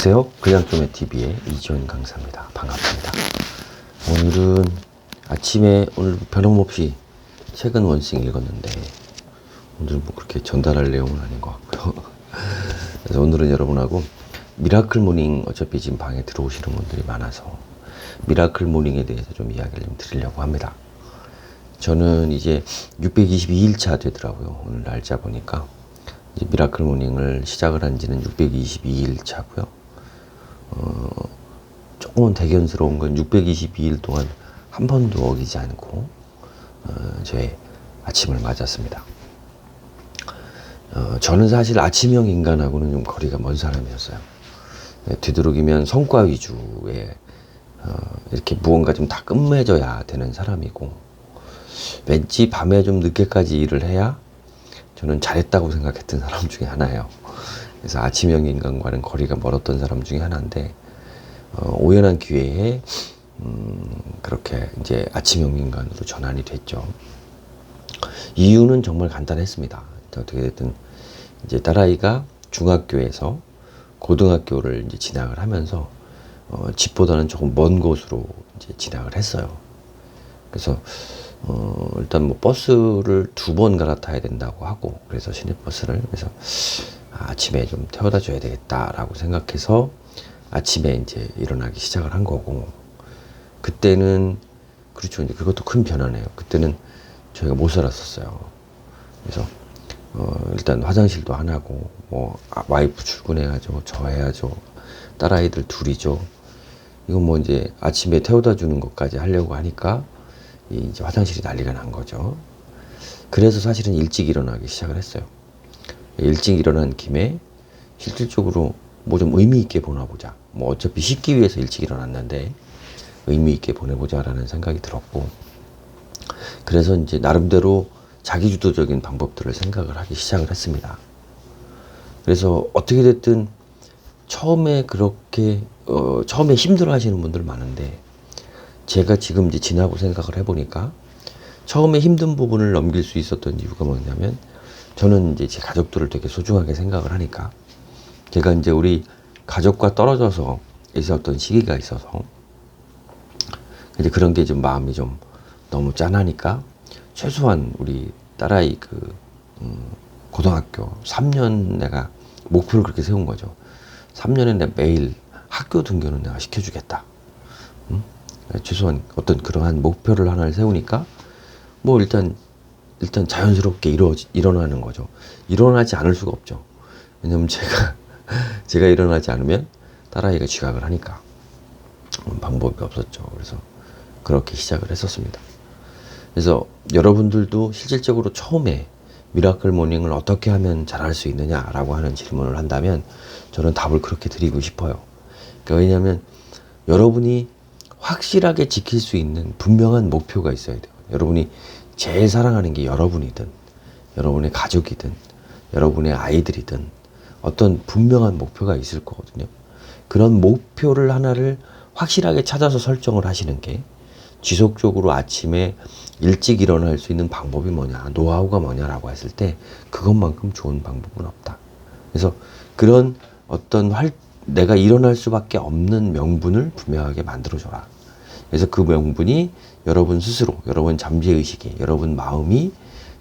안녕하세요. 그냥좀의 TV의 이지원 강사입니다. 반갑습니다. 오늘은 아침에 오늘 변함없이 책은 원씩 읽었는데 오늘 뭐 그렇게 전달할 내용은 아닌 것 같고요. 그래서 오늘은 여러분하고 미라클 모닝, 어차피 지금 방에 들어오시는 분들이 많아서 미라클 모닝에 대해서 좀 이야기를 좀 드리려고 합니다. 저는 이제 622일차 되더라고요. 오늘 날짜 보니까 이제 미라클 모닝을 시작을 한 지는 622일 차고요. 조금은 대견스러운 건 622일 동안 한 번도 어기지 않고 저의 아침을 맞았습니다. 저는 사실 아침형 인간하고는 좀 거리가 먼 사람이었어요. 되도록이면 성과 위주의 이렇게 무언가 좀 다 끝맺어야 되는 사람이고, 왠지 밤에 좀 늦게까지 일을 해야 저는 잘했다고 생각했던 사람 중에 하나예요. 그래서 아침형 인간과는 거리가 멀었던 사람 중에 하나인데, 우연한 기회에 그렇게 이제 아침형 인간으로 전환이 됐죠. 이유는 정말 간단했습니다. 어떻게 됐든 이제 딸아이가 중학교에서 고등학교를 이제 진학을 하면서 집보다는 조금 먼 곳으로 이제 진학을 했어요. 그래서 일단 뭐 버스를 2번 갈아타야 된다고 하고, 그래서 시내버스를, 그래서 아침에 좀 태워다 줘야 되겠다라고 생각해서 아침에 이제 일어나기 시작을 한 거고, 그때는 그렇죠. 이제 그것도 큰 변화네요. 그때는 저희가 못 살았었어요. 그래서 일단 화장실도 안 하고, 뭐 와이프 출근해야죠, 저 해야죠, 딸아이들 둘이죠. 이건 뭐 이제 아침에 태워다 주는 것까지 하려고 하니까 이제 화장실이 난리가 난 거죠. 그래서 사실은 일찍 일어나기 시작을 했어요. 일찍 일어난 김에 실질적으로 뭐 좀 의미 있게 보내보자. 뭐 어차피 씻기 위해서 일찍 일어났는데 의미 있게 보내보자라는 생각이 들었고, 그래서 이제 나름대로 자기주도적인 방법들을 생각을 하기 시작을 했습니다. 그래서 어떻게 됐든 처음에 그렇게 처음에 힘들어 하시는 분들 많은데, 제가 지금 이제 지나고 생각을 해보니까 처음에 힘든 부분을 넘길 수 있었던 이유가 뭐냐면, 저는 이제 제 가족들을 되게 소중하게 생각을 하니까, 제가 이제 우리 가족과 떨어져서 있었던 시기가 있어서 이제 그런 게 좀 마음이 좀 너무 짠하니까 최소한 우리 딸아이 고등학교 3년 내가 목표를 그렇게 세운 거죠. 3년에 내가 매일 학교 등교는 내가 시켜주겠다. 최소한 어떤 그러한 목표를 하나를 세우니까 뭐 일단 자연스럽게 일어나는 거죠. 일어나지 않을 수가 없죠. 왜냐면 제가 일어나지 않으면 딸아이가 지각을 하니까 방법이 없었죠. 그래서 그렇게 시작을 했었습니다. 그래서 여러분들도 실질적으로 처음에 미라클 모닝을 어떻게 하면 잘할 수 있느냐라고 하는 질문을 한다면 저는 답을 그렇게 드리고 싶어요. 그러니까 왜냐하면 여러분이 확실하게 지킬 수 있는 분명한 목표가 있어야 돼요. 여러분이 제일 사랑하는 게 여러분이든 여러분의 가족이든 여러분의 아이들이든 어떤 분명한 목표가 있을 거거든요. 그런 목표를 하나를 확실하게 찾아서 설정을 하시는 게 지속적으로 아침에 일찍 일어날 수 있는 방법이 뭐냐, 노하우가 뭐냐라고 했을 때 그것만큼 좋은 방법은 없다. 그래서 그런 어떤 내가 일어날 수밖에 없는 명분을 분명하게 만들어줘라. 그래서 그 명분이 여러분 스스로, 여러분 잠재의식이, 여러분 마음이,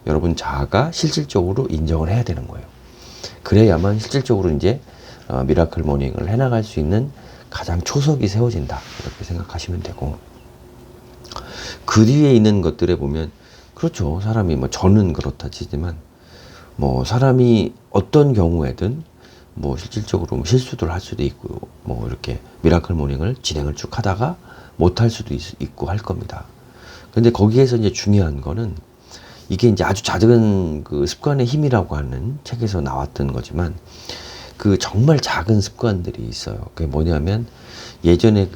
여러분 자아가 실질적으로 인정을 해야 되는 거예요. 그래야만 실질적으로 이제 미라클 모닝을 해나갈 수 있는 가장 초석이 세워진다. 이렇게 생각하시면 되고, 그 뒤에 있는 것들에 보면, 그렇죠. 사람이 뭐 저는 그렇다 치지만, 뭐 사람이 어떤 경우에든 뭐 실질적으로 뭐 실수를 할 수도 있고, 뭐 이렇게 미라클 모닝을 진행을 쭉 하다가 못할 수도 있고 할 겁니다. 근데 거기에서 이제 중요한 거는, 이게 이제 아주 작은 그 습관의 힘이라고 하는 책에서 나왔던 거지만, 그 정말 작은 습관들이 있어요. 그게 뭐냐면, 예전에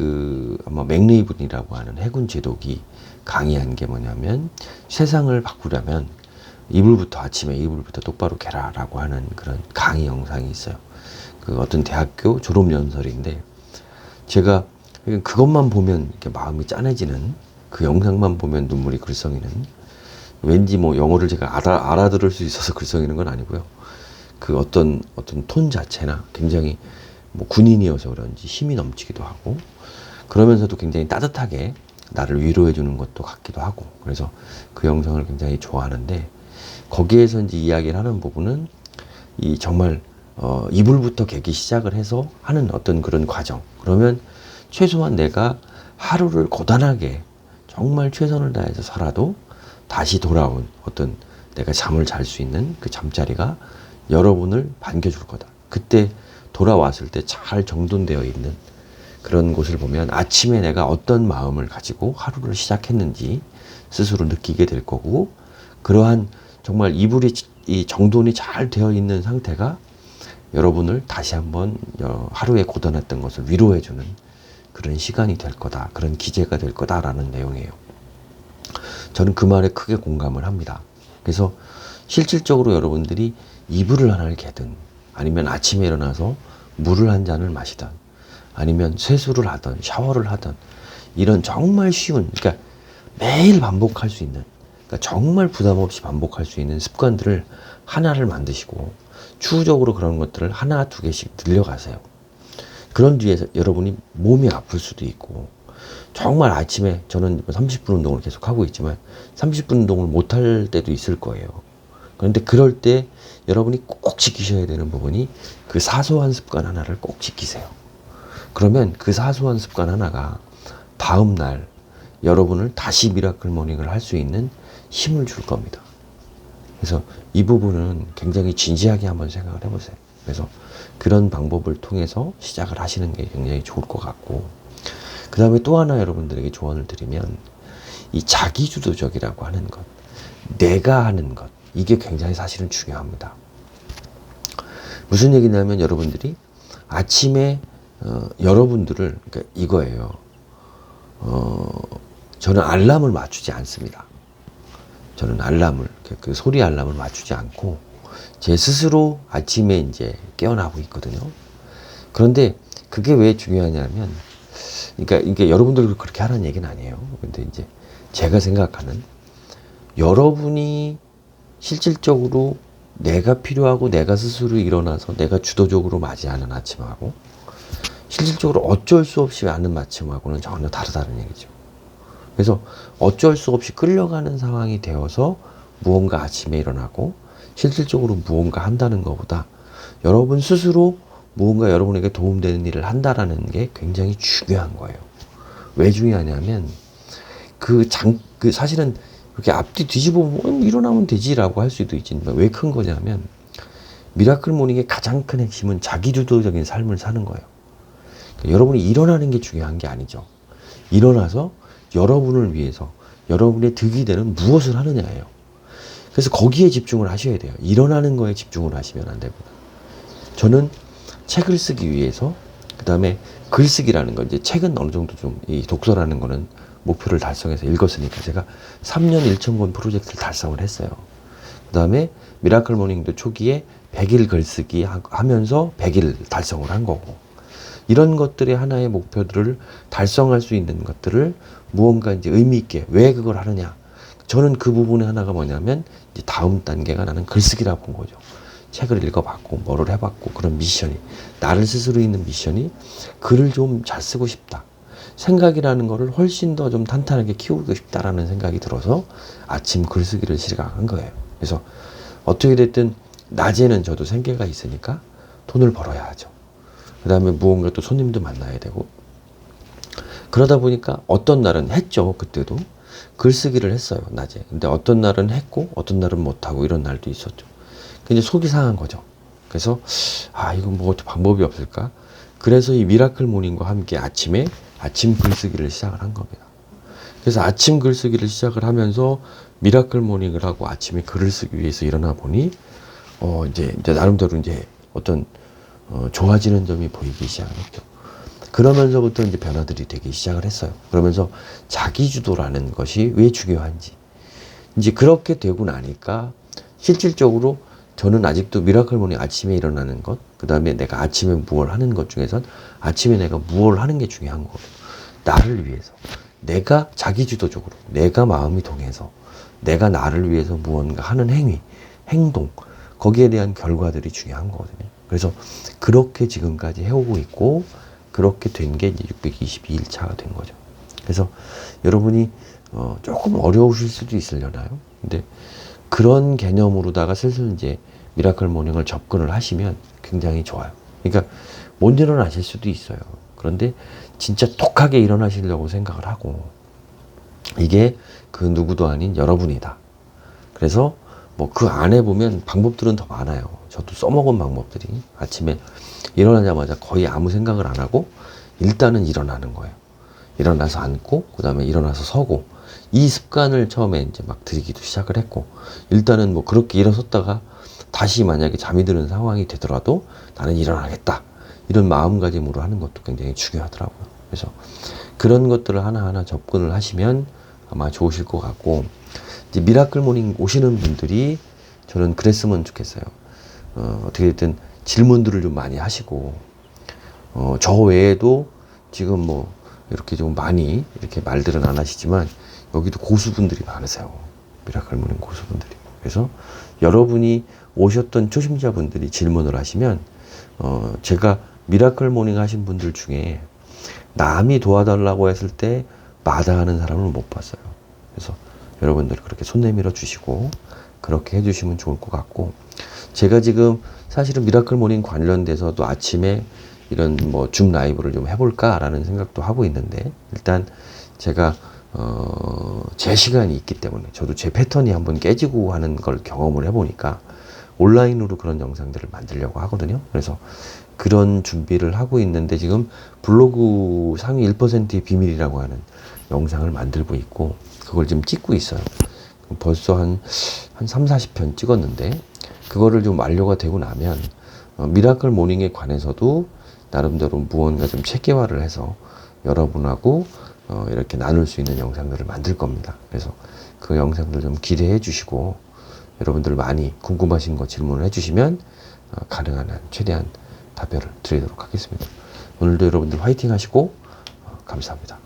아마 맥레이 분이라고 하는 해군 제독이 강의한 게 뭐냐면, 세상을 바꾸려면 아침에 이불부터 똑바로 개라라고 하는 그런 강의 영상이 있어요. 그 어떤 대학교 졸업연설인데, 제가 그것만 보면 이렇게 마음이 짠해지는, 그 영상만 보면 눈물이 글썽이는, 왠지 뭐 영어를 제가 알아들을 수 있어서 글썽이는 건 아니고요. 그 어떤 톤 자체나 굉장히 뭐 군인이어서 그런지 힘이 넘치기도 하고, 그러면서도 굉장히 따뜻하게 나를 위로해 주는 것도 같기도 하고, 그래서 그 영상을 굉장히 좋아하는데, 거기에서 이제 이야기를 하는 부분은 이 정말 이불부터 개기 시작을 해서 하는 어떤 그런 과정. 그러면 최소한 내가 하루를 고단하게 정말 최선을 다해서 살아도 다시 돌아온 어떤 내가 잠을 잘 수 있는 그 잠자리가 여러분을 반겨줄 거다. 그때 돌아왔을 때 잘 정돈되어 있는 그런 곳을 보면 아침에 내가 어떤 마음을 가지고 하루를 시작했는지 스스로 느끼게 될 거고, 그러한 정말 이불이 이 정돈이 잘 되어 있는 상태가 여러분을 다시 한번 하루에 고단했던 것을 위로해주는 그런 시간이 될 거다. 그런 기제가 될 거다라는 내용이에요. 저는 그 말에 크게 공감을 합니다. 그래서 실질적으로 여러분들이 이불을 하나를 개든, 아니면 아침에 일어나서 물을 한 잔을 마시든, 아니면 세수를 하든 샤워를 하든, 이런 정말 쉬운, 그러니까 매일 반복할 수 있는, 그러니까 정말 부담 없이 반복할 수 있는 습관들을 하나를 만드시고 추후적으로 그런 것들을 하나 두 개씩 늘려가세요. 그런 뒤에 여러분이 몸이 아플 수도 있고, 정말 아침에 저는 30분 운동을 계속 하고 있지만 30분 운동을 못할 때도 있을 거예요. 그런데 그럴 때 여러분이 꼭 지키셔야 되는 부분이 그 사소한 습관 하나를 꼭 지키세요. 그러면 그 사소한 습관 하나가 다음 날 여러분을 다시 미라클 모닝을 할 수 있는 힘을 줄 겁니다. 그래서 이 부분은 굉장히 진지하게 한번 생각을 해보세요. 그래서 그런 방법을 통해서 시작을 하시는 게 굉장히 좋을 것 같고, 그 다음에 또 하나 여러분들에게 조언을 드리면, 이 자기주도적이라고 하는 것, 내가 하는 것, 이게 굉장히 사실은 중요합니다. 무슨 얘기냐면 여러분들이 아침에 여러분들을, 그러니까 이거예요. 저는 알람을 맞추지 않습니다. 저는 알람을, 그 소리 알람을 맞추지 않고 제 스스로 아침에 이제 깨어나고 있거든요. 그런데 그게 왜 중요하냐면, 그러니까 이게 여러분들 그렇게 하라는 얘기는 아니에요. 근데 이제 제가 생각하는, 여러분이 실질적으로 내가 필요하고 내가 스스로 일어나서 내가 주도적으로 맞이하는 아침하고 실질적으로 어쩔 수 없이 하는 아침하고는 전혀 다르다는 얘기죠. 그래서 어쩔 수 없이 끌려가는 상황이 되어서 무언가 아침에 일어나고 실질적으로 무언가 한다는 것보다 여러분 스스로 무언가 여러분에게 도움되는 일을 한다라는 게 굉장히 중요한 거예요. 왜 중요하냐면 사실은 그렇게 앞뒤 뒤집어 보면 일어나면 되지라고 할 수도 있지만, 왜 큰 거냐면 미라클 모닝의 가장 큰 핵심은 자기주도적인 삶을 사는 거예요. 그러니까 여러분이 일어나는 게 중요한 게 아니죠. 일어나서 여러분을 위해서 여러분의 득이 되는 무엇을 하느냐예요. 그래서 거기에 집중을 하셔야 돼요. 일어나는 거에 집중을 하시면 안 됩니다. 저는 책을 쓰기 위해서, 그 다음에 글쓰기라는 거, 이제 책은 어느 정도 좀, 이 독서라는 거는 목표를 달성해서 읽었으니까 제가 3년 1,000권 프로젝트를 달성을 했어요. 그 다음에 미라클 모닝도 초기에 100일 글쓰기 하면서 100일 달성을 한 거고, 이런 것들의 하나의 목표들을 달성할 수 있는 것들을 무언가 이제 의미 있게 왜 그걸 하느냐. 저는 그 부분의 하나가 뭐냐면, 이제 다음 단계가 나는 글쓰기라고 본 거죠. 책을 읽어봤고 뭐를 해봤고, 그런 미션이, 나를 스스로 있는 미션이 글을 좀 잘 쓰고 싶다, 생각이라는 거를 훨씬 더 좀 탄탄하게 키우고 싶다라는 생각이 들어서 아침 글쓰기를 시작한 거예요. 그래서 어떻게 됐든 낮에는 저도 생계가 있으니까 돈을 벌어야 하죠. 그 다음에 무언가 또 손님도 만나야 되고, 그러다 보니까 어떤 날은 했죠. 그때도 글쓰기를 했어요, 낮에. 근데 어떤 날은 했고 어떤 날은 못하고 이런 날도 있었죠. 근데 속이 상한 거죠. 그래서 이건 뭐 어떻게 방법이 없을까? 그래서 이 미라클 모닝과 함께 아침에 아침 글쓰기를 시작을 한 겁니다. 그래서 아침 글쓰기를 시작을 하면서 미라클 모닝을 하고 아침에 글을 쓰기 위해서 일어나 보니 이제 나름대로 이제 어떤 좋아지는 점이 보이기 시작했죠. 그러면서부터 이제 변화들이 되기 시작을 했어요. 그러면서 자기주도라는 것이 왜 중요한지, 이제 그렇게 되고 나니까 실질적으로 저는 아직도 미라클 모닝 아침에 일어나는 것, 그 다음에 내가 아침에 무엇을 하는 것 중에선 아침에 내가 무엇을 하는 게 중요한 거거든요. 나를 위해서, 내가 자기주도적으로, 내가 마음이 동해서 내가 나를 위해서 무언가 하는 행위, 행동, 거기에 대한 결과들이 중요한 거거든요. 그래서 그렇게 지금까지 해오고 있고 그렇게 된 게 이제 622일차가 된 거죠. 그래서 여러분이 조금 어려우실 수도 있으려나요? 근데 그런 개념으로다가 슬슬 이제 미라클 모닝을 접근을 하시면 굉장히 좋아요. 그러니까 못 일어나실 수도 있어요. 그런데 진짜 독하게 일어나시려고 생각을 하고 이게 그 누구도 아닌 여러분이다. 그래서 뭐 그 안에 보면 방법들은 더 많아요. 저도 써먹은 방법들이 아침에 일어나자마자 거의 아무 생각을 안 하고 일단은 일어나는 거예요. 일어나서 앉고 그 다음에 일어나서 서고 이 습관을 처음에 이제 막 들이기도 시작을 했고 일단은 뭐 그렇게 일어섰다가 다시 만약에 잠이 드는 상황이 되더라도 나는 일어나겠다 이런 마음가짐으로 하는 것도 굉장히 중요하더라고요. 그래서 그런 것들을 하나하나 접근을 하시면 아마 좋으실 것 같고 이제 미라클 모닝 오시는 분들이 저는 그랬으면 좋겠어요. 어떻게 됐든 질문들을 좀 많이 하시고 저 외에도 지금 뭐 이렇게 좀 많이 이렇게 말들은 안 하시지만 여기도 고수분들이 많으세요. 미라클 모닝 고수분들이. 그래서 여러분이 오셨던 초심자분들이 질문을 하시면 제가 미라클 모닝 하신 분들 중에 남이 도와달라고 했을 때 마다하는 사람을 못 봤어요. 그래서 여러분들 그렇게 손 내밀어 주시고 그렇게 해주시면 좋을 것 같고 제가 지금 사실은 미라클 모닝 관련돼서도 아침에 이런 뭐 줌 라이브를 좀 해볼까라는 생각도 하고 있는데 일단 제가 제 시간이 있기 때문에 저도 제 패턴이 한번 깨지고 하는 걸 경험을 해보니까 온라인으로 그런 영상들을 만들려고 하거든요. 그래서 그런 준비를 하고 있는데 지금 블로그 상위 1%의 비밀이라고 하는 영상을 만들고 있고 그걸 지금 찍고 있어요. 벌써 한 3, 40편 찍었는데 그거를 좀 완료가 되고 나면 미라클 모닝에 관해서도 나름대로 무언가 좀 체계화를 해서 여러분하고 이렇게 나눌 수 있는 영상들을 만들 겁니다. 그래서 그 영상들 좀 기대해 주시고 여러분들 많이 궁금하신 거 질문을 해주시면 가능한 한 최대한 답변을 드리도록 하겠습니다. 오늘도 여러분들 화이팅 하시고 감사합니다.